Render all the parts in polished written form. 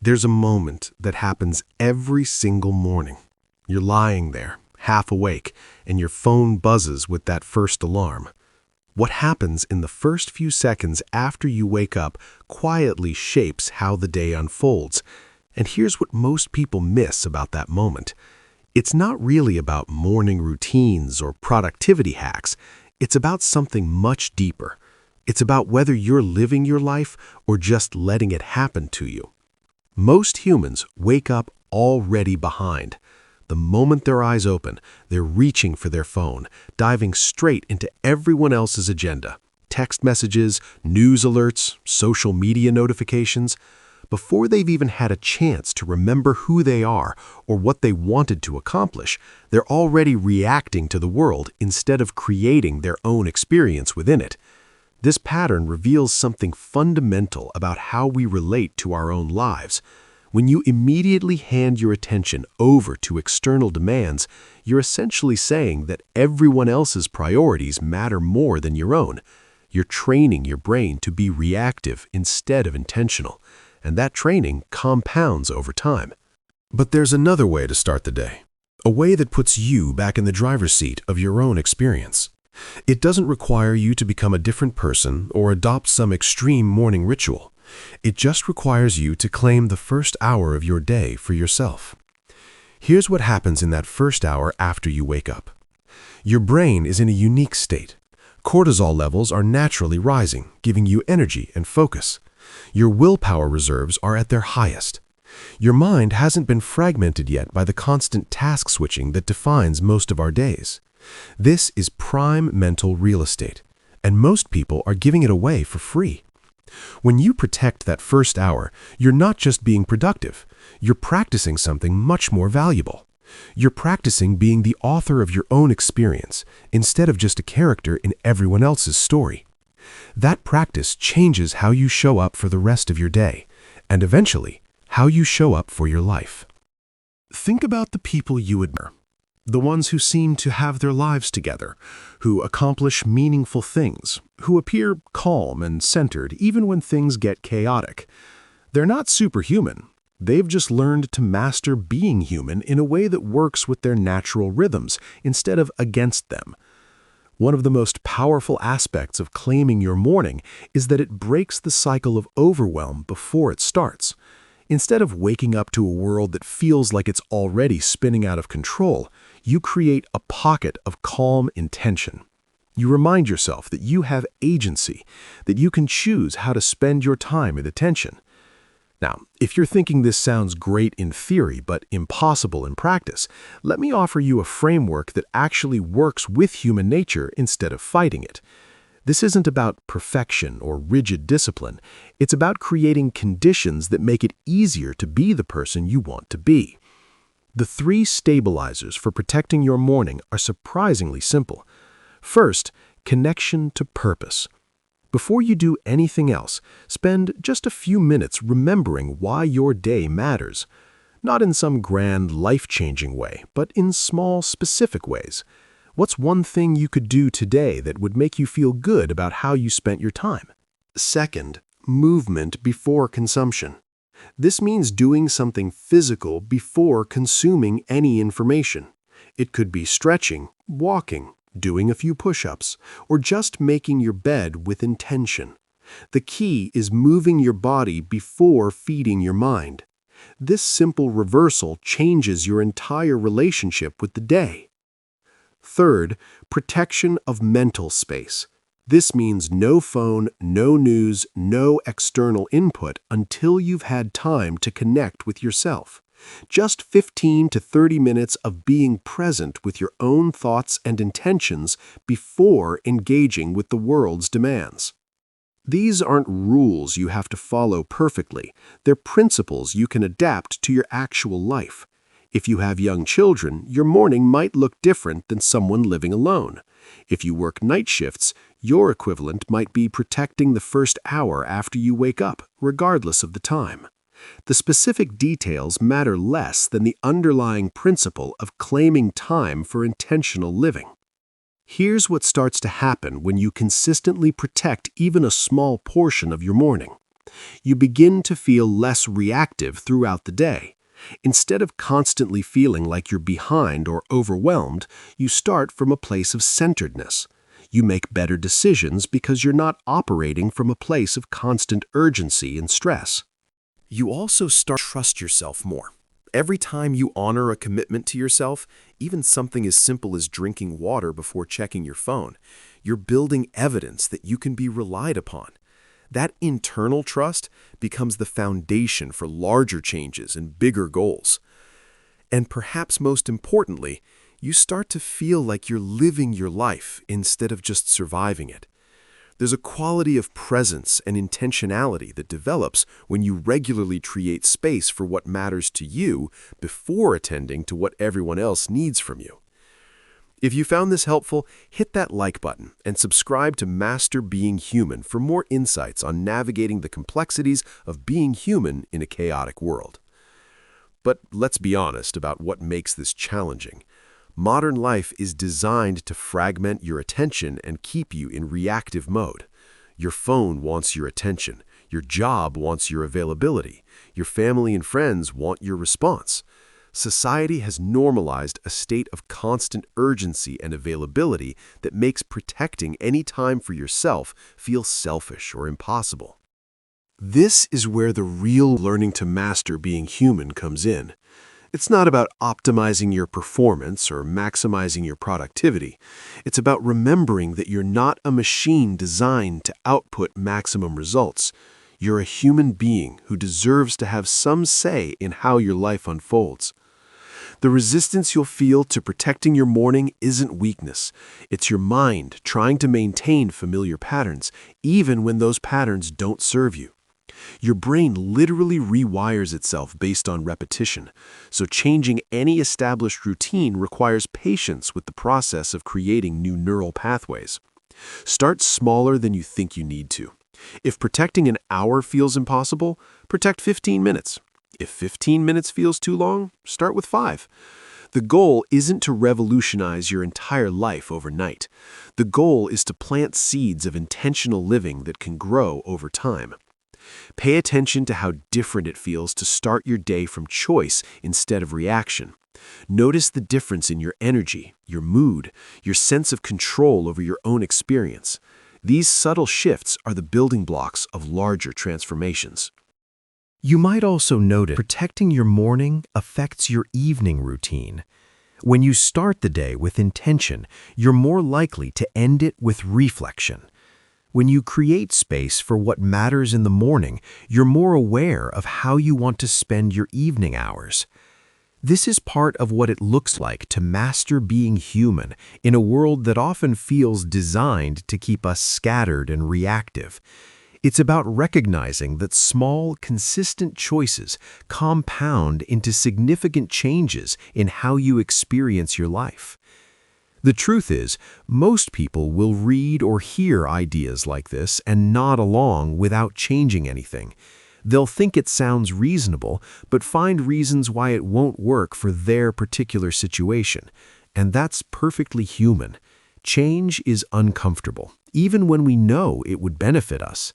There's a moment that happens every single morning. You're lying there, half awake, and your phone buzzes with that first alarm. What happens in the first few seconds after you wake up quietly shapes how the day unfolds. And here's what most people miss about that moment. It's not really about morning routines or productivity hacks. It's about something much deeper. It's about whether you're living your life or just letting it happen to you. Most humans wake up already behind. The moment their eyes open, they're reaching for their phone, diving straight into everyone else's agenda. Text messages, news alerts, social media notifications. Before they've even had a chance to remember who they are or what they wanted to accomplish, they're already reacting to the world instead of creating their own experience within it. This pattern reveals something fundamental about how we relate to our own lives. When you immediately hand your attention over to external demands, you're essentially saying that everyone else's priorities matter more than your own. You're training your brain to be reactive instead of intentional, and that training compounds over time. But there's another way to start the day, a way that puts you back in the driver's seat of your own experience. It doesn't require you to become a different person or adopt some extreme morning ritual. It just requires you to claim the first hour of your day for yourself. Here's what happens in that first hour after you wake up. Your brain is in a unique state. Cortisol levels are naturally rising, giving you energy and focus. Your willpower reserves are at their highest. Your mind hasn't been fragmented yet by the constant task switching that defines most of our days. This is prime mental real estate, and most people are giving it away for free. When you protect that first hour, you're not just being productive, you're practicing something much more valuable. You're practicing being the author of your own experience instead of just a character in everyone else's story. That practice changes how you show up for the rest of your day, and eventually, how you show up for your life. Think about the people you admire. The ones who seem to have their lives together, who accomplish meaningful things, who appear calm and centered even when things get chaotic. They're not superhuman. They've just learned to master being human in a way that works with their natural rhythms instead of against them. One of the most powerful aspects of claiming your morning is that it breaks the cycle of overwhelm before it starts. Instead of waking up to a world that feels like it's already spinning out of control, you create a pocket of calm intention. You remind yourself that you have agency, that you can choose how to spend your time and attention. Now, if you're thinking this sounds great in theory but impossible in practice, let me offer you a framework that actually works with human nature instead of fighting it. This isn't about perfection or rigid discipline. It's about creating conditions that make it easier to be the person you want to be. The 3 stabilizers for protecting your morning are surprisingly simple. First, connection to purpose. Before you do anything else, spend just a few minutes remembering why your day matters. Not in some grand, life-changing way, but in small, specific ways. What's one thing you could do today that would make you feel good about how you spent your time? Second, movement before consumption. This means doing something physical before consuming any information. It could be stretching, walking, doing a few push-ups, or just making your bed with intention. The key is moving your body before feeding your mind. This simple reversal changes your entire relationship with the day. Third, protection of mental space. This means no phone, no news, no external input until you've had time to connect with yourself. Just 15 to 30 minutes of being present with your own thoughts and intentions before engaging with the world's demands. These aren't rules you have to follow perfectly. They're principles you can adapt to your actual life. If you have young children, your morning might look different than someone living alone. If you work night shifts, your equivalent might be protecting the first hour after you wake up, regardless of the time. The specific details matter less than the underlying principle of claiming time for intentional living. Here's what starts to happen when you consistently protect even a small portion of your morning. You begin to feel less reactive throughout the day. Instead of constantly feeling like you're behind or overwhelmed, you start from a place of centeredness. You make better decisions because you're not operating from a place of constant urgency and stress. You also start to trust yourself more. Every time you honor a commitment to yourself, even something as simple as drinking water before checking your phone, you're building evidence that you can be relied upon. That internal trust becomes the foundation for larger changes and bigger goals. And perhaps most importantly, you start to feel like you're living your life instead of just surviving it. There's a quality of presence and intentionality that develops when you regularly create space for what matters to you before attending to what everyone else needs from you. If you found this helpful, hit that like button and subscribe to Master Being Human for more insights on navigating the complexities of being human in a chaotic world. But let's be honest about what makes this challenging. Modern life is designed to fragment your attention and keep you in reactive mode. Your phone wants your attention. Your job wants your availability. Your family and friends want your response. Society has normalized a state of constant urgency and availability that makes protecting any time for yourself feel selfish or impossible. This is where the real learning to master being human comes in. It's not about optimizing your performance or maximizing your productivity. It's about remembering that you're not a machine designed to output maximum results. You're a human being who deserves to have some say in how your life unfolds. The resistance you'll feel to protecting your morning isn't weakness. It's your mind trying to maintain familiar patterns, even when those patterns don't serve you. Your brain literally rewires itself based on repetition, so changing any established routine requires patience with the process of creating new neural pathways. Start smaller than you think you need to. If protecting an hour feels impossible, protect 15 minutes. If 15 minutes feels too long, start with 5. The goal isn't to revolutionize your entire life overnight. The goal is to plant seeds of intentional living that can grow over time. Pay attention to how different it feels to start your day from choice instead of reaction. Notice the difference in your energy, your mood, your sense of control over your own experience. These subtle shifts are the building blocks of larger transformations. You might also notice protecting your morning affects your evening routine. When you start the day with intention, you're more likely to end it with reflection. When you create space for what matters in the morning, you're more aware of how you want to spend your evening hours. This is part of what it looks like to master being human in a world that often feels designed to keep us scattered and reactive. It's about recognizing that small, consistent choices compound into significant changes in how you experience your life. The truth is, most people will read or hear ideas like this and nod along without changing anything. They'll think it sounds reasonable, but find reasons why it won't work for their particular situation. And that's perfectly human. Change is uncomfortable, even when we know it would benefit us.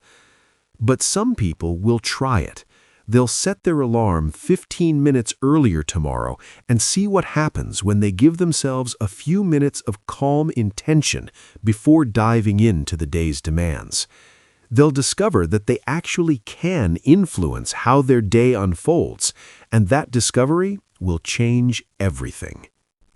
But some people will try it. They'll set their alarm 15 minutes earlier tomorrow and see what happens when they give themselves a few minutes of calm intention before diving into the day's demands. They'll discover that they actually can influence how their day unfolds, and that discovery will change everything.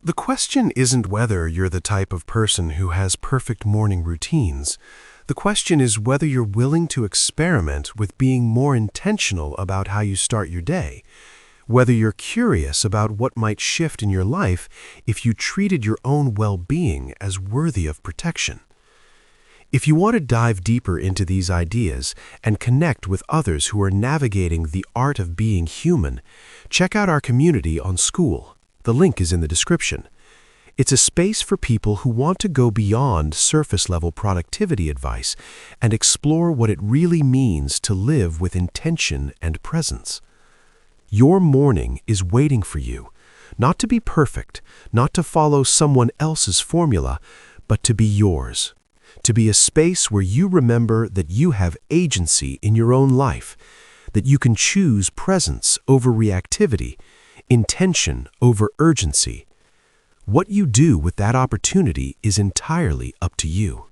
The question isn't whether you're the type of person who has perfect morning routines. The question is whether you're willing to experiment with being more intentional about how you start your day, whether you're curious about what might shift in your life if you treated your own well-being as worthy of protection. If you want to dive deeper into these ideas and connect with others who are navigating the art of being human, check out our community on School. The link is in the description. It's a space for people who want to go beyond surface-level productivity advice and explore what it really means to live with intention and presence. Your morning is waiting for you, not to be perfect, not to follow someone else's formula, but to be yours. to be a space where you remember that you have agency in your own life, that you can choose presence over reactivity, intention over urgency. What you do with that opportunity is entirely up to you.